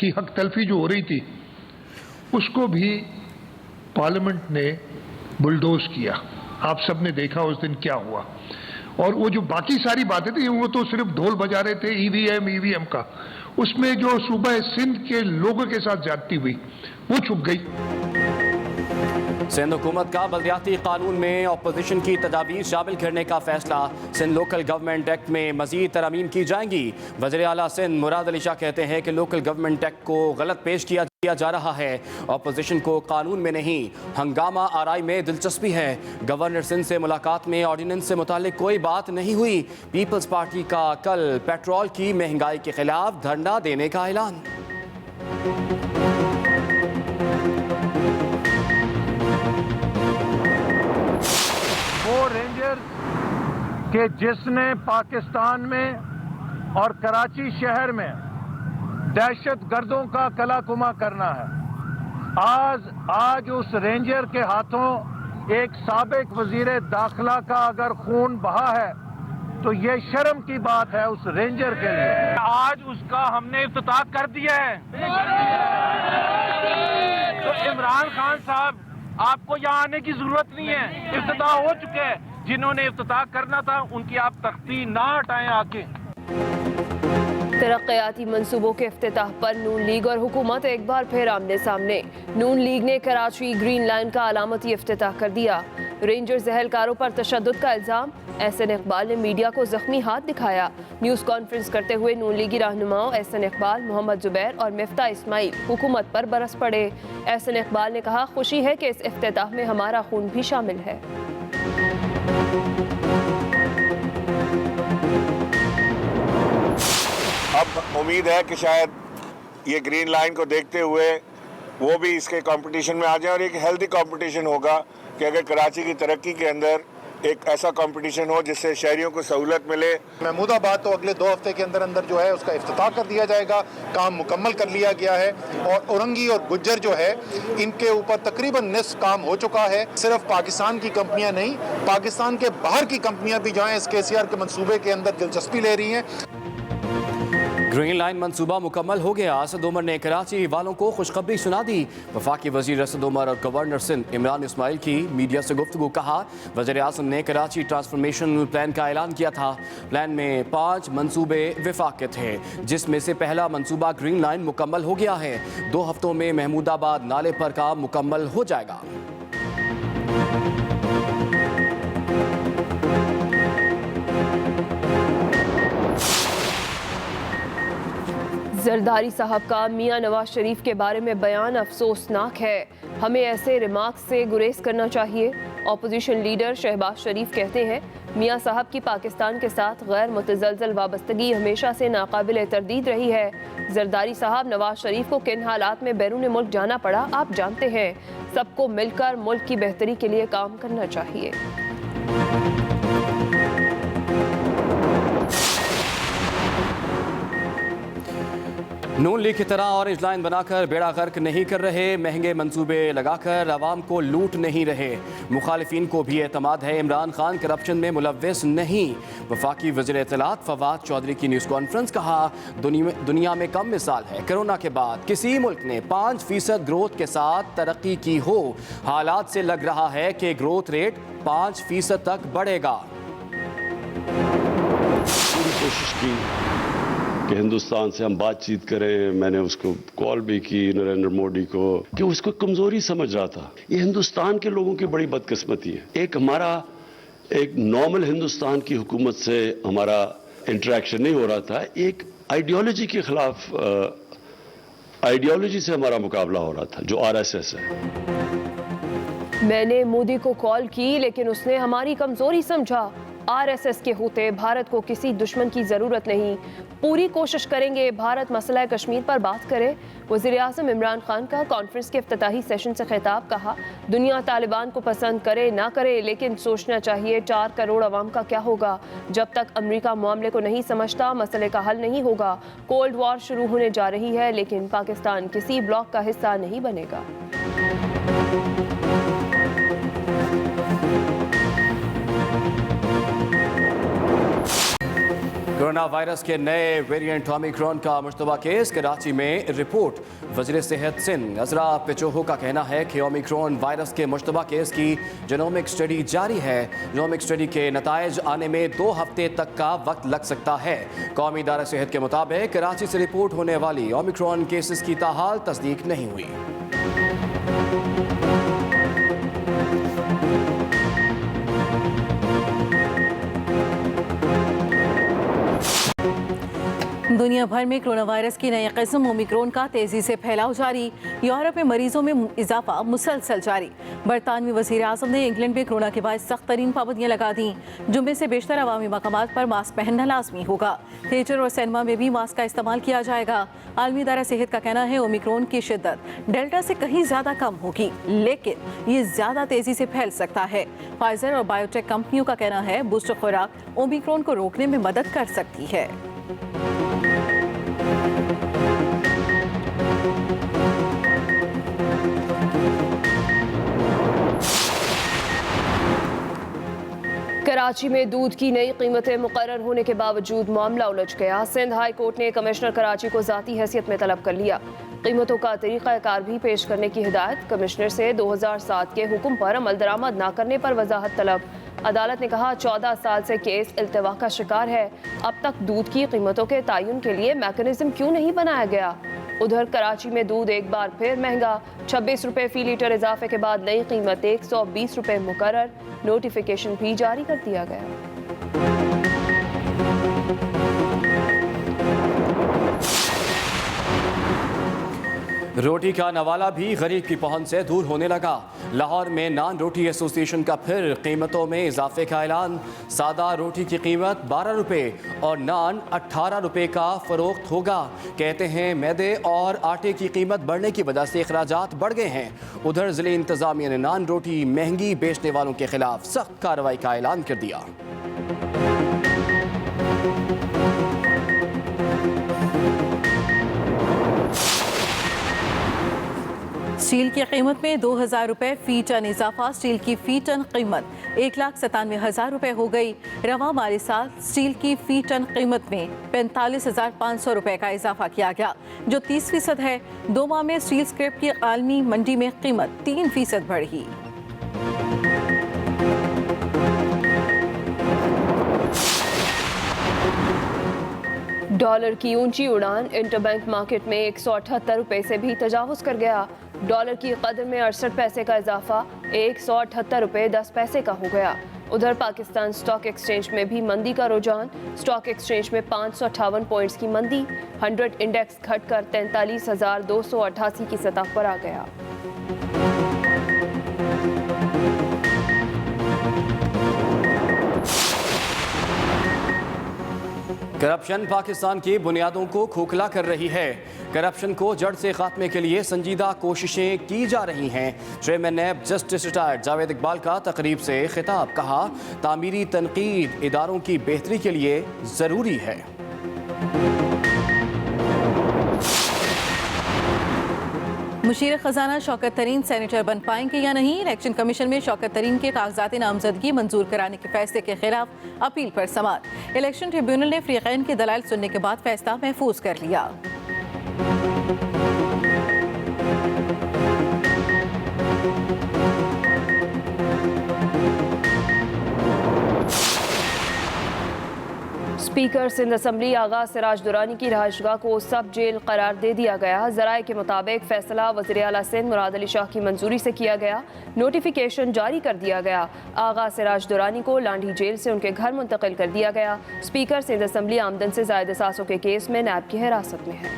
की हक तलफी जो हो रही थी उसको भी पार्लियामेंट ने बुलडोज किया। आप सब ने देखा उस दिन क्या हुआ। और वो जो बाकी सारी बातें थी वो तो सिर्फ ढोल बजा रहे थे ईवीएम का, उसमें जो सूबा सिंध के लोगों के साथ ज्यादती हुई वो छुप गई। सिंध हुकूमत का बलदियाती कानून में अपोजिशन की तजावीज़ शामिल करने का फैसला। सिंध लोकल गवर्नमेंट एक्ट में मजीद तरमीम की जाएंगी। वज़ीर आला सिंध मुराद अली शाह कहते हैं कि लोकल गवर्नमेंट एक्ट को गलत पेश किया जा रहा है। अपोजिशन को कानून में नहीं हंगामा आराई में दिलचस्पी है। गवर्नर सिंध से मुलाकात में ऑर्डिनेंस से मुतालिक कोई बात नहीं हुई। पीपल्स पार्टी का कल पेट्रोल की महंगाई के खिलाफ धरना देने का ऐलान। रेंजर के जिसने पाकिस्तान में और कराची शहर में दहशत गर्दों का कलाकुमा करना है, आज उस रेंजर के हाथों एक साबिक वजीर दाखिला का अगर खून बहा है तो ये शर्म की बात है उस रेंजर के लिए। आज उसका हमने इफ्तिताह कर दिया है। तो इमरान खान साहब, आपको यहाँ आने की जरूरत नहीं है, इफ्तिताह हो चुके हैं। जिन्होंने इफ्तिताह करना था उनकी आप तख्ती ना हटाएं आके। तरक्याती मंसूबों के इफ्तिताह पर नून लीग और हुकूमत एक बार फिर आमने सामने। नून लीग ने कराची ग्रीन लाइन का अलामती इफ्तिताह कर दिया। रेंजर्स एहलकारों पर तशद्दुद का इल्जाम। एहसन इकबाल ने मीडिया को जख्मी हाथ दिखाया। न्यूज़ कॉन्फ्रेंस करते हुए नून लीगी रहनुमाओं एहसन इकबाल, मोहम्मद जुबैर और मिफ्ता इस्माइल हुकूमत पर बरस पड़े। एहसन इकबाल ने कहा, खुशी है कि इस इफ्तिताह में हमारा खून भी शामिल है। अब उम्मीद है कि शायद ये ग्रीन लाइन को देखते हुए वो भी इसके कंपटीशन में आ जाए और एक हेल्दी कंपटीशन होगा कि अगर कराची की तरक्की के अंदर एक ऐसा कंपटीशन हो जिससे शहरियों को सहूलत मिले। महमूदाबाद तो अगले 2 हफ्ते के अंदर अंदर जो है उसका इफ्तिताह कर दिया जाएगा। काम मुकम्मल कर लिया गया है और औरंगी और गुज्जर जो है इनके ऊपर तकरीबन निस्फ काम हो चुका है। सिर्फ पाकिस्तान की कंपनियां नहीं, पाकिस्तान के बाहर की कंपनियां भी जो है इस KCR के मंसूबे के अंदर दिलचस्पी ले रही हैं। ग्रीन लाइन मंसूबा मुकम्मल हो गया। असद उमर ने कराची वालों को खुशखबरी सुना दी। वफाकी वजीर असद उमर और गवर्नर सिंध इमरान इस्माइल की मीडिया से गुफ्तगू। कहा, वज़ीर आज़म ने कराची ट्रांसफॉर्मेशन प्लान का ऐलान किया था। प्लान में 5 मंसूबे विफाक के थे, जिसमें से पहला मंसूबा ग्रीन लाइन मुकम्मल हो गया है। 2 हफ्तों में महमूदाबाद नाले पर काम मुकम्मल हो जाएगा। जरदारी साहब का मियां नवाज शरीफ के बारे में बयान अफसोसनाक है। हमें ऐसे रिमार्क्स से गुरेज करना चाहिए। अपोजिशन लीडर शहबाज शरीफ कहते हैं, मियां साहब की पाकिस्तान के साथ गैर मुतज़लज़ल वाबस्तगी हमेशा से नाकाबिल तरदीद रही है। जरदारी साहब, नवाज शरीफ को किन हालात में बैरून मुल्क जाना पड़ा आप जानते हैं। सबको मिलकर मुल्क की बेहतरी के लिए काम करना चाहिए। नून लीग की तरह ऑरेंज लाइन बनाकर बेड़ा गर्क नहीं कर रहे, महंगे मंसूबे लगाकर आवाम को लूट नहीं रहे। मुखालिफिन को भी एतमाद है इमरान खान करप्शन में मुलव्वस नहीं। वफाकी वज़ीर इत्तलात फवाद चौधरी की न्यूज़ कॉन्फ्रेंस। कहा, दुनिया में कम मिसाल है कोरोना के बाद किसी मुल्क ने 5% ग्रोथ के साथ तरक्की की हो। हालात से लग रहा है कि ग्रोथ रेट 5% तक बढ़ेगा। पूरी कोशिश की कि हिंदुस्तान से हम बातचीत करें। मैंने उसको कॉल भी की नरेंद्र मोदी को, कि उसको कमजोरी समझ रहा था। ये हिंदुस्तान के लोगों की बड़ी बदकिस्मती है। एक नॉर्मल हिंदुस्तान की हुकूमत से हमारा इंटरेक्शन नहीं हो रहा था। एक आइडियोलॉजी के खिलाफ आइडियोलॉजी से हमारा मुकाबला हो रहा था, जो RSS है। मैंने मोदी को कॉल की लेकिन उसने हमारी कमजोरी समझा। RSS के होते भारत को किसी दुश्मन की जरूरत नहीं। पूरी कोशिश करेंगे भारत मसला कश्मीर पर बात करे। वज़ीर आज़म इमरान खान का कॉन्फ्रेंस के इफ्तिताही सेशन से खिताब। कहा, दुनिया तालिबान को पसंद करे ना करे, लेकिन सोचना चाहिए 4 करोड़ अवाम का क्या होगा। जब तक अमेरिका मामले को नहीं समझता मसले का हल नहीं होगा। कोल्ड वॉर शुरू होने जा रही है, लेकिन पाकिस्तान किसी ब्लॉक का हिस्सा नहीं बनेगा। कोरोना वायरस के नए वेरिएंट ओमिक्रॉन का मुश्तबा केस कराची में रिपोर्ट। वज़ीर सेहत सिंध अजरा पिचोहो का कहना है कि ओमिक्रॉन वायरस के मुश्तबा केस की जेनोमिक स्टडी जारी है। जेनोमिक स्टडी के नताइज आने में 2 हफ्ते तक का वक्त लग सकता है। कौमी इदारा सेहत के मुताबिक कराची से रिपोर्ट होने वाली ओमिक्रॉन केसेस की ताहाल तस्दीक नहीं हुई। दुनिया भर में कोरोना वायरस की नई किस्म ओमिक्रॉन का तेजी से फैलाव जारी। यूरोप में मरीजों में इजाफा मुसलसल जारी। बरतानवी वज़ीर आज़म ने इंग्लैंड में कोरोना के बाद सख्त तरीन पाबंदियाँ लगा दी। जुम्मे से बेशतर अवामी मकामात पर मास्क पहनना लाजमी होगा। थिएटर और सिनेमा में भी मास्क का इस्तेमाल किया जाएगा। आलमी इदारा सेहत का कहना है ओमिक्रॉन की शिद्दत डेल्टा से कहीं ज़्यादा कम होगी, लेकिन ये ज़्यादा तेजी से फैल सकता है। फाइजर और बायोटेक कंपनियों का कहना है बूस्टर खुराक ओमिक्रॉन को रोकने में मदद कर सकती है। कराची में दूध की नई कीमतें मुकर्रर होने के बावजूद मामला उलझ गया। सिंध हाई कोर्ट ने कमिश्नर कराची को ज़ाती हैसियत में तलब कर लिया। कीमतों का तरीक़ाकार भी पेश करने की हिदायत। कमिश्नर से 2007 के हुक्म पर अमल दरामद न करने पर वजाहत तलब। अदालत ने कहा 14 साल से केस इल्तवा का शिकार है। अब तक दूध की कीमतों के तयन के लिए मैकेनिज्म क्यों नहीं बनाया गया। उधर कराची में दूध एक बार फिर महंगा। 26 रुपये फी लीटर इजाफे के बाद नई कीमत 120 रुपये मुकर्रर। नोटिफिकेशन भी जारी कर दिया गया। रोटी का नवाला भी गरीब की पहुंच से दूर होने लगा। लाहौर में नान रोटी एसोसिएशन का फिर कीमतों में इजाफे का ऐलान। सादा रोटी की कीमत 12 रुपये और नान 18 रुपये का फरोख्त होगा। कहते हैं मैदे और आटे की कीमत बढ़ने की वजह से अखराजात बढ़ गए हैं। उधर ज़िले इंतज़ामिया ने नान रोटी महंगी बेचने वालों के खिलाफ सख्त कार्रवाई का ऐलान कर दिया। स्टील की कीमत में 2000 रुपये फी टन इजाफा। स्टील की फी टन कीमत 1,97,000 रुपये हो गई। रवा माली साल स्टील की फी टन कीमत में 45,500 रुपये का इजाफा किया गया, जो 30% है। 2 माह में स्टील स्क्रैप की आलमी मंडी में कीमत 3% बढ़ी। डॉलर की ऊंची उड़ान। इंटरबैंक मार्केट में 178 रुपये से भी तजावुज कर गया। डॉलर की कदर में 68 पैसे का इजाफा 178 रुपये 10 पैसे का हो गया। उधर पाकिस्तान स्टॉक एक्सचेंज में भी मंदी का रुझान। स्टॉक एक्सचेंज में 558 पॉइंट्स की मंदी। 100 इंडेक्स घटकर 43,288 की सतह पर आ गया। करप्शन पाकिस्तान की बुनियादों को खोखला कर रही है। करप्शन को जड़ से खात्मे के लिए संजीदा कोशिशें की जा रही हैं। Chairman NAB justice retired Javed Iqbal का तकरीब से खिताब। कहा तामीरी तनकीद इदारों की बेहतरी के लिए ज़रूरी है। मुशीर खजाना शौकत तरीन सेनेटर बन पाएंगे या नहीं। इलेक्शन कमीशन में शौकत तरीन के कागजात नामजदगी मंजूर कराने के फैसले के खिलाफ अपील पर समाअत। इलेक्शन ट्रिब्यूनल ने फ्रीकैन के दलाइल सुनने के बाद फैसला महफूज कर लिया। स्पीकर सिंध असम्बली आगा सिराज दुरानी की रहायशगाह को सब जेल करार दे दिया गया। जराए के मुताबिक फैसला वज़ीर आला सिंध मुराद अली शाह की मंजूरी से किया गया। नोटिफिकेशन जारी कर दिया गया। आगा सिराज दुरानी को लांढी जेल से उनके घर मुंतकिल कर दिया गया। स्पीकर सिंध असम्बली आमदन से ज़ायद असासों के केस में नैब की हिरासत में है।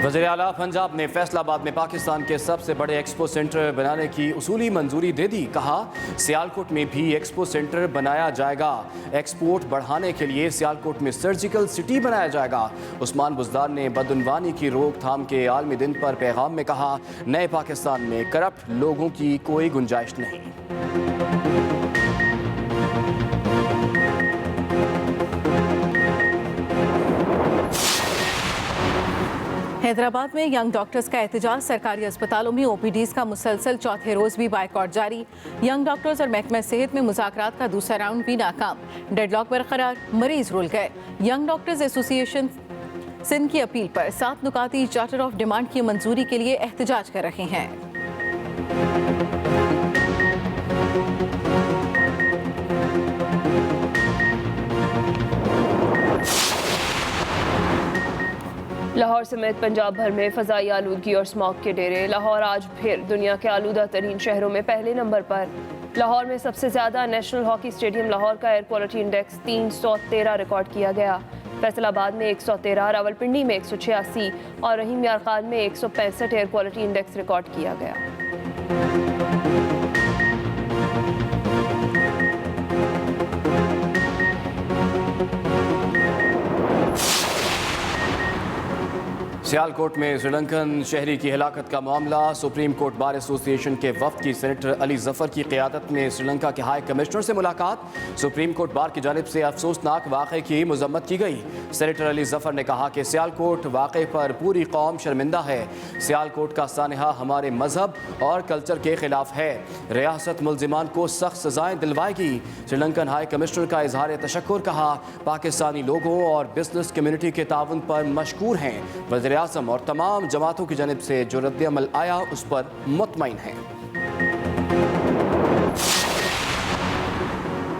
वज़ीर आला पंजाब ने फैसलाबाद में पाकिस्तान के सबसे बड़े एक्सपो सेंटर बनाने की उसूली मंजूरी दे दी। कहा सियालकोट में भी एक्सपो सेंटर बनाया जाएगा। एक्सपोर्ट बढ़ाने के लिए सियालकोट में सर्जिकल सिटी बनाया जाएगा। उस्मान बुज़दार ने बदउनवानी की रोकथाम के आलमी दिन पर पैगाम में कहा नए पाकिस्तान में करप्ट लोगों की कोई गुंजाइश नहीं। हैदराबाद में यंग डॉक्टर्स का एहतजाज, सरकारी अस्पतालों में ओपीडीज का मुसलसल चौथे रोज भी बाइकआउट जारी। यंग डॉक्टर्स और महकमा सेहत में मुज़ाकरात का दूसरा राउंड भी नाकाम, डेडलॉक बरकरार, मरीज रुल गए। यंग डॉक्टर्स एसोसिएशन सिंध की अपील पर 7 नुकाती चार्टर ऑफ डिमांड की मंजूरी के लिए एहतजाज कर रहे हैं। लाहौर समेत पंजाब भर में फ़ज़ाई आलूदगी और स्मॉग के डेरे। लाहौर आज फिर दुनिया के आलूदा तरीन शहरों में पहले नंबर पर। लाहौर में सबसे ज़्यादा नेशनल हॉकी स्टेडियम लाहौर का एयर क्वालिटी इंडेक्स 313 रिकॉर्ड किया गया। फैसलाबाद में 113, रावलपिंडी में 186 और रहीम यार खान में 165 एयर क्वालिटी इंडेक्स रिकॉर्ड किया गया। सियालकोट में श्रीलंकन शहरी की हिलाकत का मामला। सुप्रीम कोर्ट बार एसोसिएशन के वफ्द की सेनेटर अली जफर की क़ियादत में श्रीलंका के हाई कमिश्नर से मुलाकात। सुप्रीम कोर्ट बार की जानिब से अफसोसनाक वाक़े की मजम्मत की गई। सेनेटर अली जफर ने कहा कि सियालकोट वाक़े पर पूरी कौम शर्मिंदा है। सियालकोट का सानहा हमारे मजहब और कल्चर के खिलाफ है। रियासत मुल्जिमान को सख्त सजाएं दिलवाएगी। श्रीलंकन हाई कमिश्नर का इजहार तशक्कुर कहा। पाकिस्तानी लोगों और बिजनेस कम्युनिटी के ताउन पर मशकूर हैं। वज़ीर आज़म और तमाम जमातों की जानिब से जो रद्द-ए-अमल आया उस पर मुतमईन हैं।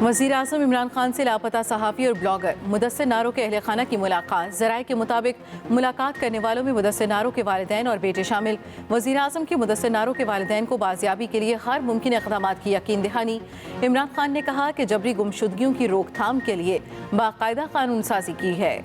वज़ीर आज़म इमरान खान से लापता सहाफ़ी और ब्लॉगर मुदस्सिर नारो के अहले खाना की मुलाकात। ज़राए के मुताबिक मुलाकात करने वालों में मुदस्सिर नारो के वालिदैन और बेटे शामिल। वज़ीर आज़म की मुदस्सिर नारो के वालिदैन को बाजियाबी के लिए हर मुमकिन इक़दामात की यकीन दहानी। इमरान खान ने कहा कि जबरी गुमशुदगियों की रोकथाम के लिए बाकायदा कानून साजी की है।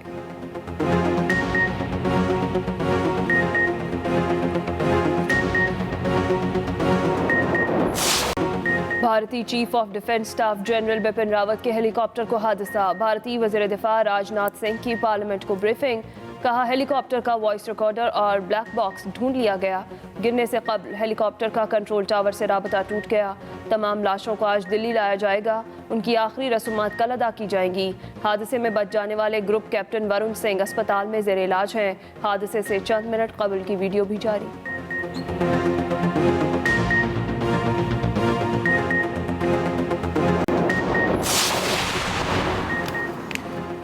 भारतीय chief of defence staff general Bipin Rawat के हेलीकॉप्टर को हादसा। भारतीय वज़ीर दिफा राजनाथ सिंह की पार्लियामेंट को ब्रीफिंग। कहा हेलीकॉप्टर का वॉइस रिकॉर्डर और ब्लैक बॉक्स ढूंढ लिया गया। गिरने से कबल हेलीकॉप्टर का कंट्रोल टावर से राबता टूट गया। तमाम लाशों को आज दिल्ली लाया जाएगा। उनकी आखिरी रसूमात कल अदा की जाएंगी। हादसे में बच जाने वाले ग्रुप कैप्टन वरुण सिंह अस्पताल में ज़ेर इलाज हैं। हादसे से चंद मिनट कबल की वीडियो भी जारी।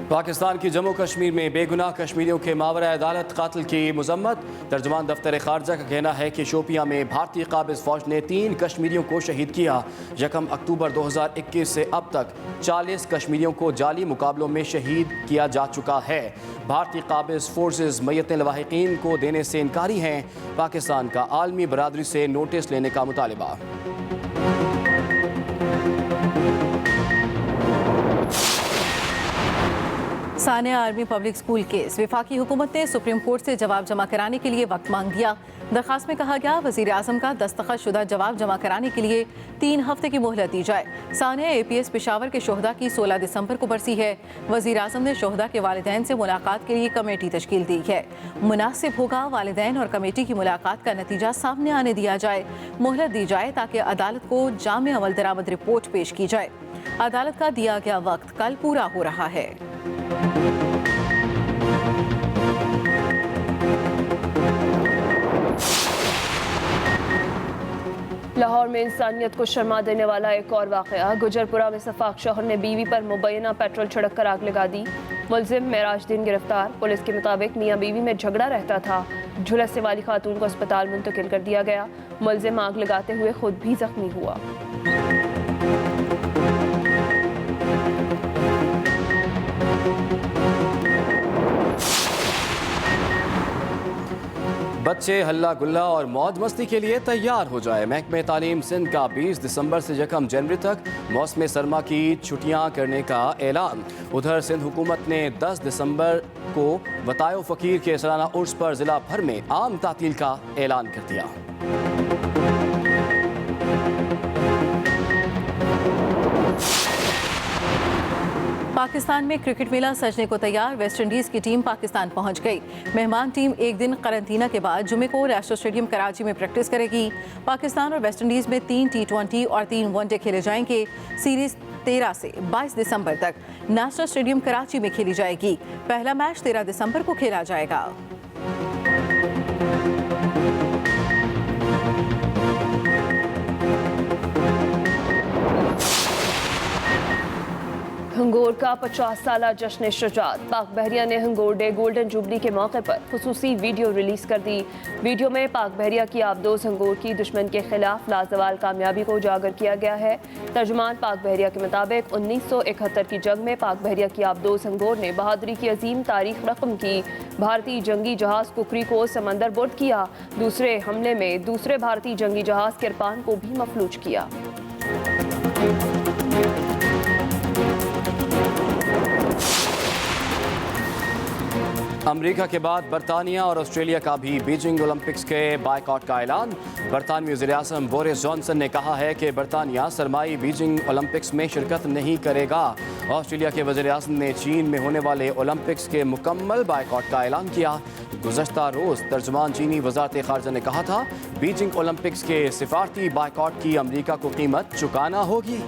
पाकिस्तान की जम्मू कश्मीर में बेगुनाह कश्मीरियों के मावरा अदालत कातिल की मजम्मत। तर्जुमान दफ्तर खारजा का कहना है कि शोपियां में भारतीय काबिज फौज ने 3 कश्मीरियों को शहीद किया। 1 अक्टूबर 2021 से अब तक 40 कश्मीरियों को जाली मुकाबलों में शहीद किया जा चुका है। भारतीय काबिज फोर्सेस मैयत लवाहिकीन को देने से इनकारी हैं। पाकिस्तान का आलमी बरादरी से नोटिस लेने का मुतालबा। Sania army public school case. वफाकी हुकूमत ने सुप्रीम कोर्ट से जवाब जमा कराने के लिए वक्त मांग दिया। दरखास्त में कहा गया वज़ीर आज़म का दस्तखत शुदा जवाब जमा कराने के लिए 3 हफ्ते की मोहलत दी जाए। सानिया APS पेशावर के शोहदा की 16 दिसंबर को बरसी है। वज़ीर आज़म ने शोहदा के वालिदैन से मुलाकात के लिए कमेटी तश्कील दी है। मुनासिब होगा वालिदैन और कमेटी की मुलाकात का नतीजा सामने आने दिया जाए। मोहलत दी जाए ताकि अदालत को जामे अमल दरामद रिपोर्ट पेश की जाए। अदालत का दिया गया वक्त कल पूरा हो रहा है। लाहौर में इंसानियत को शर्मा देने वाला एक और वाक़या। गुजरपुरा में सफाक शौहर ने बीवी पर मुबैना पेट्रोल छिड़क कर आग लगा दी। मुलजिम मेराजदीन गिरफ्तार। पुलिस के मुताबिक मियाँ बीवी में झगड़ा रहता था। झुलसने वाली खातून को अस्पताल मुंतकिल कर दिया गया। मुलजिम आग लगाते हुए खुद भी जख्मी हुआ। बच्चे हल्ला गुल्ला और मौज मस्ती के लिए तैयार हो जाए। महकमे तालीम सिंध का 20 दिसंबर से 1 जनवरी तक मौसम सरमा की छुट्टियां करने का ऐलान। उधर सिंध हुकूमत ने 10 दिसंबर को वतायो फ़कीर के सालाना उर्स पर ज़िला भर में आम तातील का ऐलान कर दिया। पाकिस्तान में क्रिकेट मेला सजने को तैयार। वेस्ट इंडीज़ की टीम पाकिस्तान पहुंच गई। मेहमान टीम एक दिन करंतना के बाद जुमे को नेशनल स्टेडियम कराची में प्रैक्टिस करेगी। पाकिस्तान और वेस्ट इंडीज़ में 3 T20 और 3 वनडे खेले जाएंगे। सीरीज 13 से 22 दिसंबर तक नेशनल स्टेडियम कराची में खेली जाएगी। पहला मैच 13 दिसंबर को खेला जाएगा। हंगोर का 50 साला जश्न शुजात। पाक बहरिया ने हंगोर डे गोल्डन जुबली के मौके पर खुसूसी वीडियो रिलीज कर दी। वीडियो में पाक बहरिया की आबदोज हंगोर की दुश्मन के खिलाफ लाजवाल कामयाबी को उजागर किया गया है। तर्जुमान पाक बहरिया के मुताबिक 1971 की जंग में पाक बहरिया की आबदोज हंगोर ने बहादुरी की अजीम तारीख रकम की। भारतीय जंगी जहाज कुकरी को समंदर बुर्द किया। दूसरे हमले में दूसरे भारतीय जंगी जहाज किरपान को भी मफलूज किया। अमेरिका के बाद बरतानिया और ऑस्ट्रेलिया का भी बीजिंग ओलंपिक्स के बायकॉट का ऐलान। बरतानवी वज़ीर-ए-आज़म बोरिस जॉनसन ने कहा है कि बरतानिया सरमाई बीजिंग ओलंपिक्स में शिरकत नहीं करेगा। ऑस्ट्रेलिया के वज़ीर-ए-आज़म ने चीन में होने वाले ओलंपिक्स के मुकम्मल बायकॉट का ऐलान किया। गुज़श्ता रोज़ तर्जुमान चीनी वज़ारत ख़ारजा ने कहा था, बीजिंग ओलंपिक्स के सिफारती बायकॉट की अमेरिका को कीमत चुकाना होगी।